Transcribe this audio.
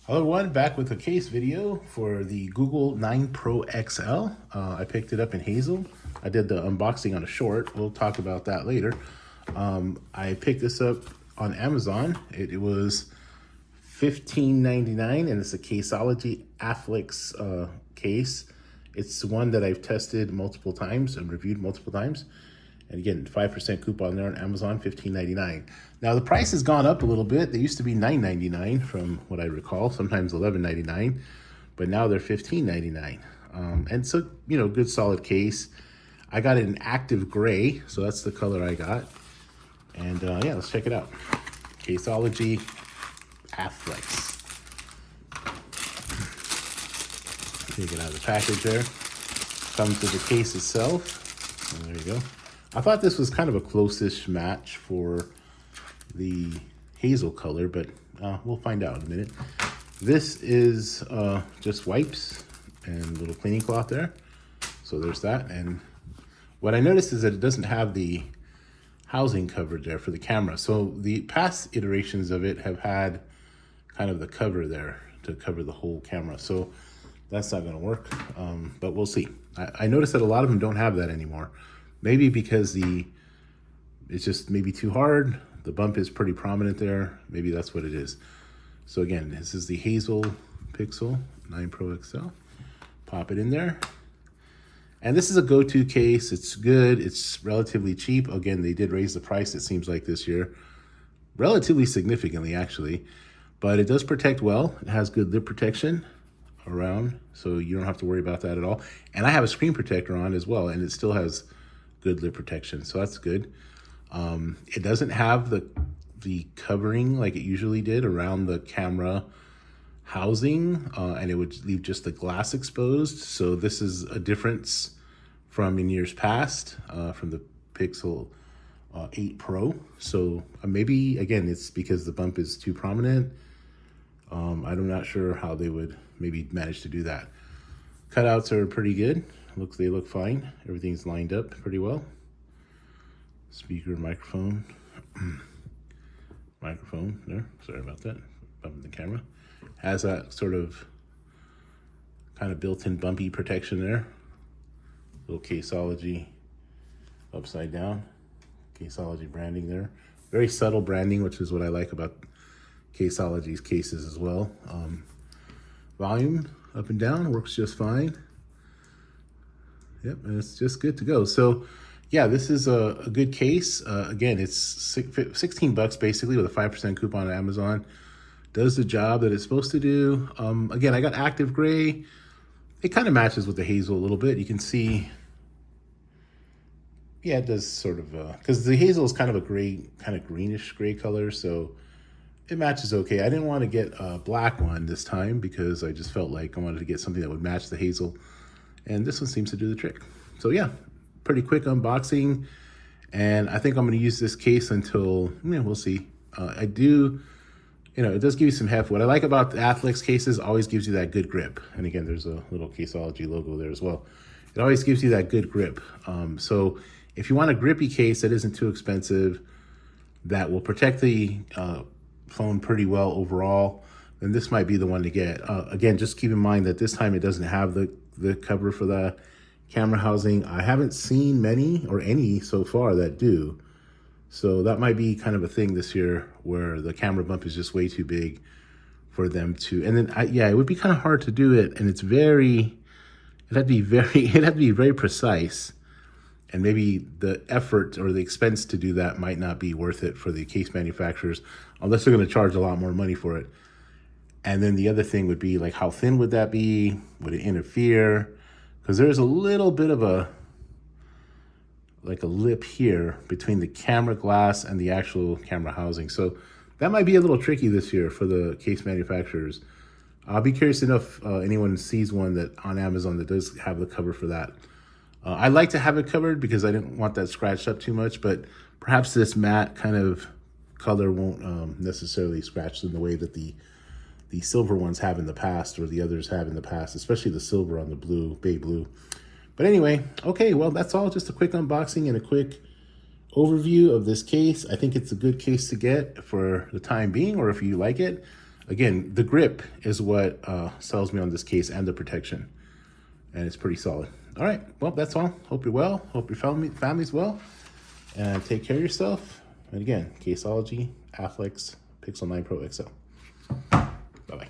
Hello everyone, back with a case video for the Google 9 Pro XL. I picked it up in hazel. I did the unboxing on a short. We'll talk about that later. I picked this up on Amazon. It was $15.99 and it's a Caseology Athlex case. It's one that I've tested multiple times and reviewed multiple times. And again, 5% coupon there on Amazon, $15.99. Now the price has gone up a little bit. They used to be $9.99 from what I recall, sometimes $11.99, but now they're $15.99. And so, good solid case. I got it in active gray, so that's the color I got. And yeah, let's check it out. Caseology Athlex. Take it out of the package there. Comes with the case itself. And there you go. I thought this was kind of a close-ish match for the hazel color, but we'll find out in a minute. This is just wipes and a little cleaning cloth there. So there's that. And what I noticed is that it doesn't have the housing covered there for the camera. So the past iterations of it have had kind of the cover there to cover the whole camera. So that's not gonna work, but we'll see. I noticed that a lot of them don't have that anymore. Maybe because it's just maybe too hard. The bump is pretty prominent there. Maybe that's what it is. So again, this is the Hazel Pixel 9 Pro XL. Pop it in there. And this is a go-to case. It's good. It's relatively cheap. Again, they did raise the price, it seems like, this year. Relatively significantly, actually. But it does protect well. It has good lip protection around, so you don't have to worry about that at all. And I have a screen protector on as well, and it still has good lip protection, so that's good. It doesn't have the covering like it usually did around the camera housing, and it would leave just the glass exposed. So this is a difference from in years past, from the Pixel 8 Pro. So maybe, again, it's because the bump is too prominent. I'm not sure how they would maybe manage to do that. Cutouts are pretty good. They look fine. Everything's lined up pretty well. Speaker, microphone. Microphone there. Sorry about that. Bumping the camera. Has that sort of kind of built-in bumpy protection there. Little Caseology upside down. Caseology branding there. Very subtle branding, which is what I like about Caseology's cases as well. Volume up and down works just fine. Yep, and it's just good to go. So yeah, this is a good case. Again, it's 16 bucks basically with a 5% coupon on Amazon. Does the job that it's supposed to do. Again, I got active gray. It kind of matches with the hazel a little bit. You can see, yeah, it does sort of, because the hazel is kind of a gray, kind of greenish gray color, so it matches okay. I didn't want to get a black one this time because I just felt like I wanted to get something that would match the hazel. And this one seems to do the trick. So yeah, pretty quick unboxing. And I think I'm gonna use this case until, we'll see. It does give you some heft. What I like about the Athlex cases, always gives you that good grip. And again, there's a little Caseology logo there as well. It always gives you that good grip. So if you want a grippy case that isn't too expensive, that will protect the phone pretty well overall, then this might be the one to get. Again, just keep in mind that this time it doesn't have the cover for the camera housing. I haven't seen many or any so far that do. So that might be kind of a thing this year where the camera bump is just way too big for them to, and then yeah, it would be kind of hard to do it. And it'd have to be very precise. And maybe the effort or the expense to do that might not be worth it for the case manufacturers, unless they're going to charge a lot more money for it. And then the other thing would be, like, how thin would that be? Would it interfere? Because there's a little bit of a lip here between the camera glass and the actual camera housing. So that might be a little tricky this year for the case manufacturers. I'll be curious to know if anyone sees one that on Amazon that does have the cover for that. I like to have it covered because I didn't want that scratched up too much, but perhaps this matte kind of color won't necessarily scratch in the way that the silver ones have in the past, or the others have in the past, especially the silver on the blue, bay blue. But anyway, okay, well, that's all. Just a quick unboxing and a quick overview of this case. I think it's a good case to get for the time being, or if you like it. again, the grip is what sells me on this case, and the protection. And it's pretty solid. All right, well, that's all. Hope you're well. Hope your family's well. And take care of yourself. And again, Caseology Athlex Pixel 9 Pro XL. Bye-bye.